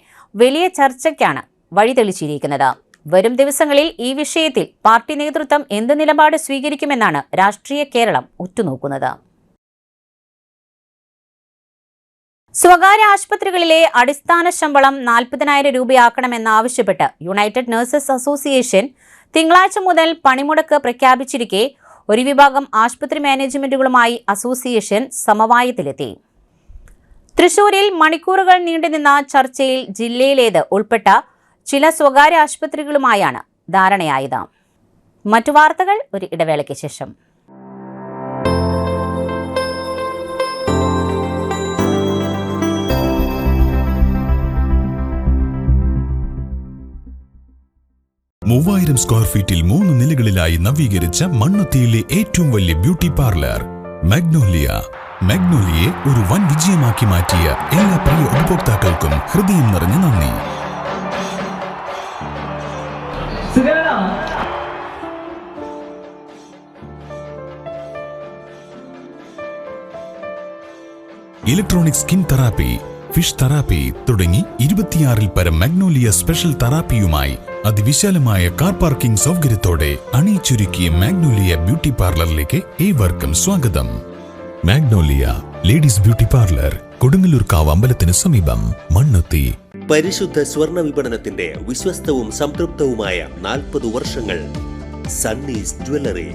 വലിയ ചർച്ചയ്ക്കാണ് വഴിതെളിച്ചിരിക്കുന്നത്. വരും ദിവസങ്ങളിൽ ഈ വിഷയത്തിൽ പാർട്ടി നേതൃത്വം എന്ത് നിലപാട് സ്വീകരിക്കുമെന്നാണ് രാഷ്ട്രീയ കേരളം ഉറ്റുനോക്കുന്നത്. സ്വകാര്യ ആശുപത്രികളിലെ അടിസ്ഥാന ശമ്പളം 40,000 രൂപയാക്കണമെന്നാവശ്യപ്പെട്ട് യുണൈറ്റഡ് നഴ്സസ് അസോസിയേഷൻ തിങ്കളാഴ്ച മുതൽ പണിമുടക്ക് പ്രഖ്യാപിച്ചിരിക്കെ ഒരു വിഭാഗം ആശുപത്രി മാനേജ്മെന്റുകളുമായി അസോസിയേഷൻ സമവായത്തിലെത്തി. തൃശൂരിൽ മണിക്കൂറുകൾ നീണ്ടുനിന്ന ചർച്ചയിൽ ജില്ലയിലേത് ഉൾപ്പെട്ട ചില സ്വകാര്യ ആശുപത്രികളുമായാണ് ധാരണയായത്. മറ്റു വാർത്തകൾ ഒരു ഇടവേളയ്ക്ക് ശേഷം. മൂവായിരം സ്ക്വയർ ഫീറ്റിൽ 3 നിലകളിലായി നവീകരിച്ച മണ്ണുത്തിയിലെ ഏറ്റവും വലിയ ബ്യൂട്ടി പാർലർ മാഗ്നോലിയെ ഒരു വൻ വിജയമാക്കി മാറ്റിയ എല്ലാ പ്രിയ ഉപഭോക്താക്കൾക്കും ഹൃദയം നിറഞ്ഞ നന്ദി. Electronic skin therapy, fish therapy തുടങ്ങി 26-ൽ പരം മാഗ്നോലിയ സ്പെഷ്യൽ തെറാപ്പിയുമായി അതിവിശാലമായ കാർ പാർക്കിംഗ് സൗകര്യത്തോടെ അണിയിച്ചൊരുക്കിയ മാഗ്നോലിയ ബ്യൂട്ടി പാർലറിലേക്ക് ഏവർക്കും സ്വാഗതം. മാഗ്നോലിയ ലേഡീസ് ബ്യൂട്ടി പാർലർ, കൊടുങ്ങല്ലൂർക്കാവ് അമ്പലത്തിന് സമീപം, മണ്ണുത്തി. പരിശുദ്ധ സ്വർണ്ണ വിപണനത്തിന്റെ വിശ്വസ്തവും സംതൃപ്തവുമായ 40 വർഷങ്ങൾ. സണ്ണീസ് ജ്വല്ലറി,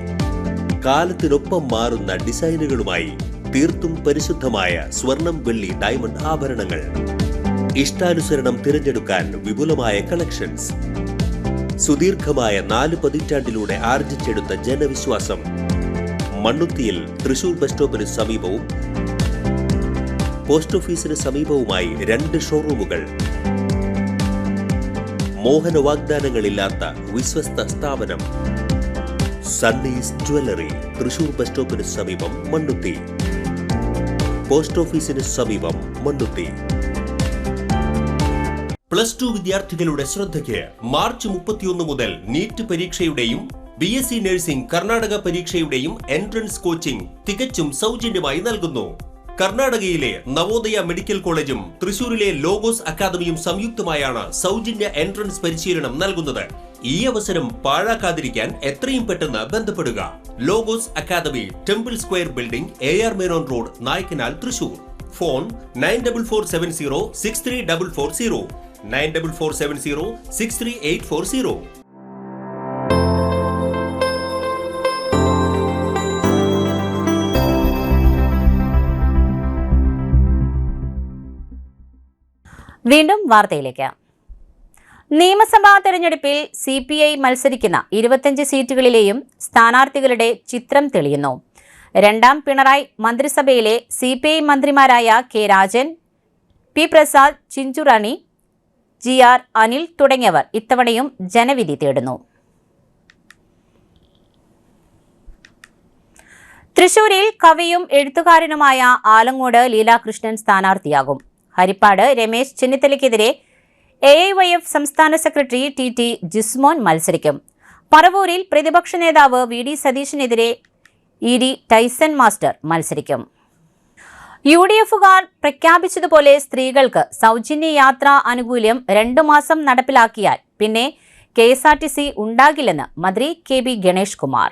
കാലത്തിനൊപ്പം മാറുന്ന ഡിസൈനുകളുമായി തീർത്തും പരിശുദ്ധമായ സ്വർണം, വെള്ളി, ഡയമണ്ട് ആഭരണങ്ങൾ. ഇഷ്ടാനുസരണം തിരഞ്ഞെടുക്കാൻ വിപുലമായ കളക്ഷൻസ്. സുദീർഘമായ 4 പതിറ്റാണ്ടിലൂടെ ആർജിച്ചെടുത്ത ജനവിശ്വാസം. മണ്ണുത്തിയിൽ തൃശൂർ ബസ് സ്റ്റോപ്പിന് സമീപവും പോസ്റ്റ് ഓഫീസിന് സമീപവുമായി 2 ഷോറൂമുകൾ. മോഹന വാഗ്ദാനങ്ങളില്ലാത്ത വിശ്വസ്ത സ്ഥാപനം. സണ്ണീസ് ജ്വല്ലറി, തൃശൂർ ബസ് സ്റ്റോപ്പിന് സമീപം, മണ്ണുത്തി. പോസ്റ്റ് ഓഫീസിന് സമീപം, മണ്ണുത്തി. +2 വിദ്യാർത്ഥികളുടെ ശ്രദ്ധയ്ക്ക് മാർച്ച് 31 മുതൽ നീറ്റ് പരീക്ഷയുടെയും BSc നഴ്സിംഗ് കർണാടക പരീക്ഷയുടെയും എൻട്രൻസ് കോച്ചിംഗ് തികച്ചും സൗജന്യമായി നൽകുന്നു. കർണാടകയിലെ നവോദയ മെഡിക്കൽ കോളേജും തൃശൂരിലെ ലോഗോസ് അക്കാദമിയും സംയുക്തമായാണ് സൗജന്യ എൻട്രൻസ് പരിശീലനം നൽകുന്നത്. ഈ അവസരം പാഴാക്കാതിരിക്കാൻ എത്രയും പെട്ടെന്ന് ബന്ധപ്പെടുക. Logos academy, temple square building, AR Menon road, Naickanal, Thrissur. Phone 9447063440, 9447063840. വീണ്ടും വാർത്തയിലേക്ക്. നിയമസഭാ തെരഞ്ഞെടുപ്പിൽ CPI മത്സരിക്കുന്ന 25 സീറ്റുകളിലെയും സ്ഥാനാർത്ഥികളുടെ ചിത്രം തെളിയുന്നു. 2ാം പിണറായി മന്ത്രിസഭയിലെ CPI മന്ത്രിമാരായ K Rajan, P Prasad, Chinchu Rani, GR Anil തുടങ്ങിയവർ ഇത്തവണയും ജനവിധി തേടുന്നു. തൃശൂരിൽ കവിയും എഴുത്തുകാരനുമായ ആലങ്ങോട് ലീലാകൃഷ്ണൻ സ്ഥാനാർത്ഥിയാകും. ഹരിപ്പാട് രമേശ് ചെന്നിത്തലയ്ക്കെതിരെ AIYF സംസ്ഥാന സെക്രട്ടറി TT ജിസ്മോൻ മത്സരിക്കും. പറവൂരിൽ പ്രതിപക്ഷ നേതാവ് VD സതീശനെതിരെ ED ടൈസൺ മാസ്റ്റർ മത്സരിക്കും. UDFുകാർ പ്രഖ്യാപിച്ചതുപോലെ സ്ത്രീകൾക്ക് സൗജന്യ യാത്രാ ആനുകൂല്യം 2 മാസം നടപ്പിലാക്കിയാൽ പിന്നെ KSRTC ഉണ്ടാകില്ലെന്ന് മന്ത്രി KB ഗണേഷ് കുമാർ.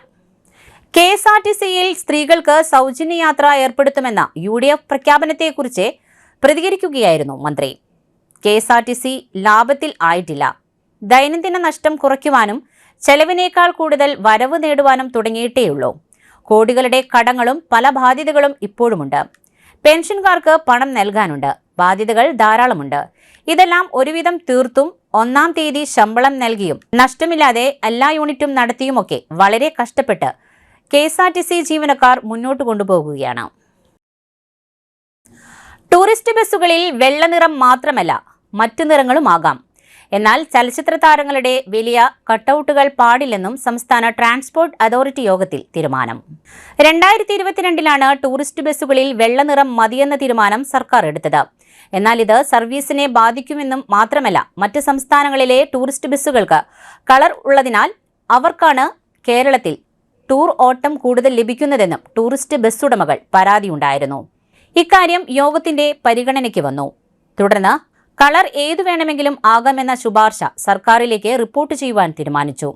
KSRTCയിൽ സ്ത്രീകൾക്ക് സൗജന്യ യാത്ര ഏർപ്പെടുത്തുമെന്ന UDF പ്രഖ്യാപനത്തെക്കുറിച്ച് പ്രതികരിക്കുകയായിരുന്നു മന്ത്രി. KSRTC ലാഭത്തിൽ ആയിട്ടില്ല. ദൈനംദിന നഷ്ടം കുറയ്ക്കുവാനും ചെലവിനേക്കാൾ കൂടുതൽ വരവ് നേടുവാനും തുടങ്ങിയിട്ടേയുള്ളൂ. കോടികളുടെ കടങ്ങളും പല ബാധ്യതകളും ഇപ്പോഴുമുണ്ട്. പെൻഷൻകാർക്ക് പണം നൽകാനുണ്ട്. ബാധ്യതകൾ ധാരാളമുണ്ട്. ഇതെല്ലാം ഒരുവിധം തീർത്തും 1-ാം തീയതി ശമ്പളം നൽകിയും നഷ്ടമില്ലാതെ എല്ലാ യൂണിറ്റും നടത്തിയുമൊക്കെ വളരെ കഷ്ടപ്പെട്ട് KSRTC ജീവനക്കാർ മുന്നോട്ട് കൊണ്ടുപോകുകയാണ്. ടൂറിസ്റ്റ് ബസ്സുകളിൽ വെള്ള നിറം മാത്രമല്ല മറ്റു നിറങ്ങളുമാകാം. എന്നാൽ ചലച്ചിത്ര താരങ്ങളുടെ വലിയ കട്ടൌട്ടുകൾ പാടില്ലെന്നും സംസ്ഥാന ട്രാൻസ്പോർട്ട് അതോറിറ്റി യോഗത്തിൽ തീരുമാനം. 2022 ടൂറിസ്റ്റ് ബസ്സുകളിൽ വെള്ളനിറം മതിയെന്ന തീരുമാനം സർക്കാർ എടുത്തത്. എന്നാൽ ഇത് സർവീസിനെ ബാധിക്കുമെന്നും മാത്രമല്ല, മറ്റ് സംസ്ഥാനങ്ങളിലെ ടൂറിസ്റ്റ് ബസ്സുകൾക്ക് കളർ ഉള്ളതിനാൽ അവർക്കാണ് കേരളത്തിൽ ടൂർ ഓട്ടം കൂടുതൽ ലഭിക്കുന്നതെന്നും ടൂറിസ്റ്റ് ബസ് ഉടമകൾ പരാതിയുണ്ടായിരുന്നു. ഇക്കാര്യം യോഗത്തിന്റെ പരിഗണനയ്ക്ക് വന്നു. തുടർന്ന് കളർ ഏതു വേണമെങ്കിലും ആകാമെന്ന ശുപാർശ സർക്കാരിലേക്ക് റിപ്പോർട്ട് ചെയ്യുവാൻ തീരുമാനിച്ചു.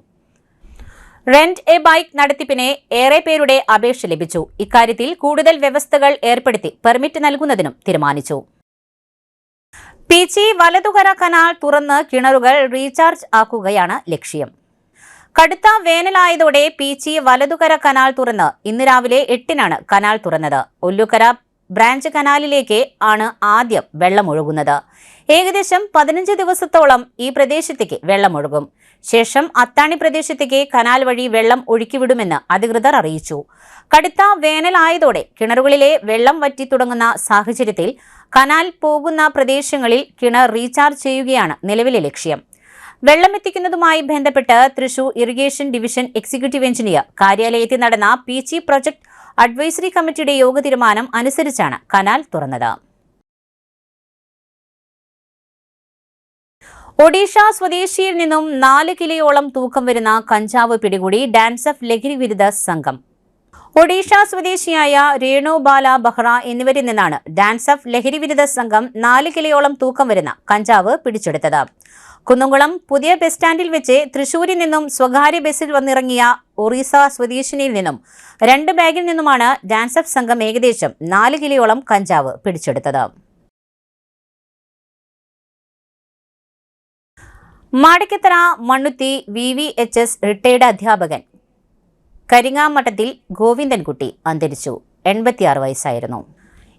റെന്റ് എ ബൈക്ക് നടത്തിപ്പിന് ഏറെ പേരുടെ അപേക്ഷ ലഭിച്ചു. ഇക്കാര്യത്തിൽ കൂടുതൽ വ്യവസ്ഥകൾ ഏർപ്പെടുത്തി പെർമിറ്റ് നൽകുന്നതിനും തീരുമാനിച്ചു. പീച്ചി വലതുകര കനാൽ തുറന്ന് കിണറുകൾ റീചാർജ് ആക്കുകയാണ് ലക്ഷ്യം. കടുത്ത വേനലായതോടെ പീച്ചി വലതുകര കനാൽ തുറന്ന് ഇന്ന് രാവിലെ 8-നാണ് കനാൽ തുറന്നത്. ഒല്ലുകര ബ്രാഞ്ച് കനാലിലേക്ക് ആണ് ആദ്യം വെള്ളമൊഴുകുന്നത്. ഏകദേശം 15 ദിവസത്തോളം ഈ പ്രദേശത്തേക്ക് വെള്ളമൊഴുകും. ശേഷം അത്താണി പ്രദേശത്തേക്ക് കനാൽ വഴി വെള്ളം ഒഴുക്കിവിടുമെന്ന് അധികൃതർ അറിയിച്ചു. കടുത്ത വേനലായതോടെ കിണറുകളിലെ വെള്ളം വറ്റി തുടങ്ങുന്ന സാഹചര്യത്തിൽ കനാൽ പോകുന്ന പ്രദേശങ്ങളിൽ കിണർ റീചാർജ് ചെയ്യുകയാണ് നിലവിലെ ലക്ഷ്യം. വെള്ളമെത്തിക്കുന്നതുമായി ബന്ധപ്പെട്ട് Thrissur irrigation division executive engineer കാര്യാലയത്തിൽ നടന്ന പീച്ചി പ്രൊജക്ട് അഡ്വൈസറി കമ്മിറ്റിയുടെ യോഗ തീരുമാനം അനുസരിച്ചാണ് കനാൽ തുറന്നത്. ഒഡീഷ സ്വദേശിയിൽ നിന്നും 4 കിലോയോളം തൂക്കം വരുന്ന കഞ്ചാവ് പിടികൂടി ഡാൻസ് ഓഫ് ലഹരി വിരുദ്ധ സംഘം. ഒഡീഷ സ്വദേശിയായ രേണു ബാല ബഹ്റ എന്നിവരിൽ നിന്നാണ് ഡാൻസ് ഓഫ് ലഹരി വിരുദ്ധ സംഘം 4 കിലോയോളം തൂക്കം വരുന്ന കഞ്ചാവ് പിടിച്ചെടുത്തത്. കുന്നംകുളം പുതിയ ബസ് സ്റ്റാൻഡിൽ വെച്ച് തൃശൂരിൽ നിന്നും സ്വകാര്യ ബസ്സിൽ വന്നിറങ്ങിയ ഒറീസ സ്വദേശിനിയിൽ നിന്നും 2 ബാഗിൽ നിന്നുമാണ് ഡാൻസ് ഓഫ് സംഘം ഏകദേശം 4 കിലോയോളം കഞ്ചാവ് പിടിച്ചെടുത്തത്. മാടക്കത്തറ മണ്ണുത്തി VVHS റിട്ടയർഡ് അധ്യാപകൻ കരിങ്ങാമഠത്തിൽ ഗോവിന്ദൻകുട്ടി അന്തരിച്ചു. 86 വയസ്സായിരുന്നു.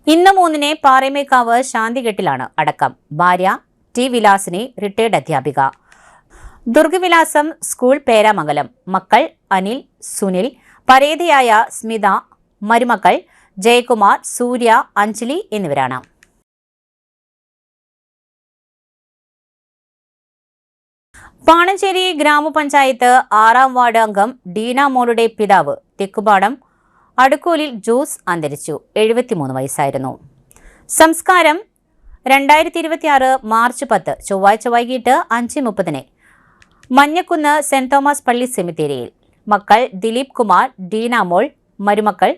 ഇന്ന് 3-ന് പാറമേക്കാവ് ശാന്തികെട്ടിലാണ് അടക്കം. ഭാര്യ ടി വിലാസിനി, റിട്ടയർഡ് അധ്യാപിക. ദുർഗവിലാസം സ്കൂൾ പേരാമംഗലം. മക്കൾ അനിൽ, സുനിൽ, പരേതയായ സ്മിത, മരുമക്കൾ ജയകുമാർ, സൂര്യ, അഞ്ജലി എന്നിവരാണ്. പാണഞ്ചേരി ഗ്രാമപഞ്ചായത്ത് 6-ാം വാർഡ് അംഗം ഡീന മോളുടെ പിതാവ് തെക്കുപാടം അടുക്കോലിൽ ജോസ് അന്തരിച്ചു. 73 വയസ്സായിരുന്നു. സംസ്കാരം 2026 മാർച്ച് 10 ചൊവ്വാഴ്ച വൈകിട്ട് 5:30-ന് മഞ്ഞക്കുന്ന് സെന്റ് തോമസ് പള്ളി സെമിത്തേരിയിൽ. മക്കൾ ദിലീപ് കുമാർ, ഡീന മോൾ, മരുമക്കൾ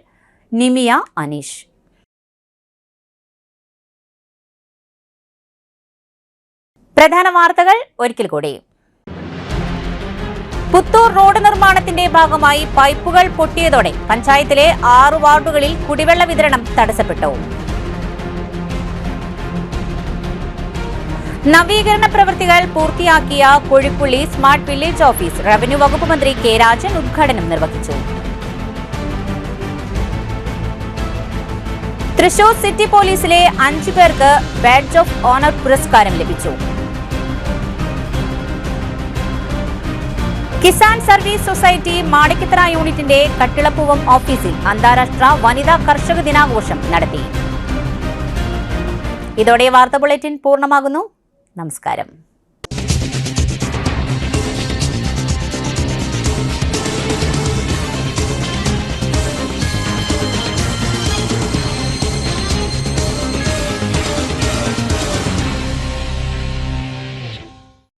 നിമിയ, അനീഷ്. പ്രധാന വാർത്തകൾ ഒരിക്കൽ കൂടി. പുത്തൂർ റോഡ് നിർമ്മാണത്തിന്റെ ഭാഗമായി പൈപ്പുകൾ പൊട്ടിയതോടെ പഞ്ചായത്തിലെ 6 വാർഡുകളിൽ കുടിവെള്ള വിതരണം തടസ്സപ്പെട്ടു. നവീകരണ പ്രവൃത്തികൾ പൂർത്തിയാക്കിയ കോഴിപ്പുള്ളി സ്മാർട്ട് വില്ലേജ് ഓഫീസ് റവന്യൂ വകുപ്പ് മന്ത്രി കെ രാജൻ ഉദ്ഘാടനം നിർവഹിച്ചു. തൃശൂർ സിറ്റി പോലീസിലെ 5 പേർക്ക് ബാഡ്ജ് ഓഫ് ഓണർ പുരസ്കാരം ലഭിച്ചു. കിസാൻ സർവീസ് സൊസൈറ്റി മാടക്കത്തറ യൂണിറ്റിന്റെ കട്ടിളപ്പൂവം ഓഫീസിൽ അന്താരാഷ്ട്ര വനിതാ കർഷക ദിനാഘോഷം നടത്തി. ഇതോടെ വാർത്താ ബുള്ളറ്റിൻ പൂർണ്ണമാകുന്നു. നമസ്കാരം.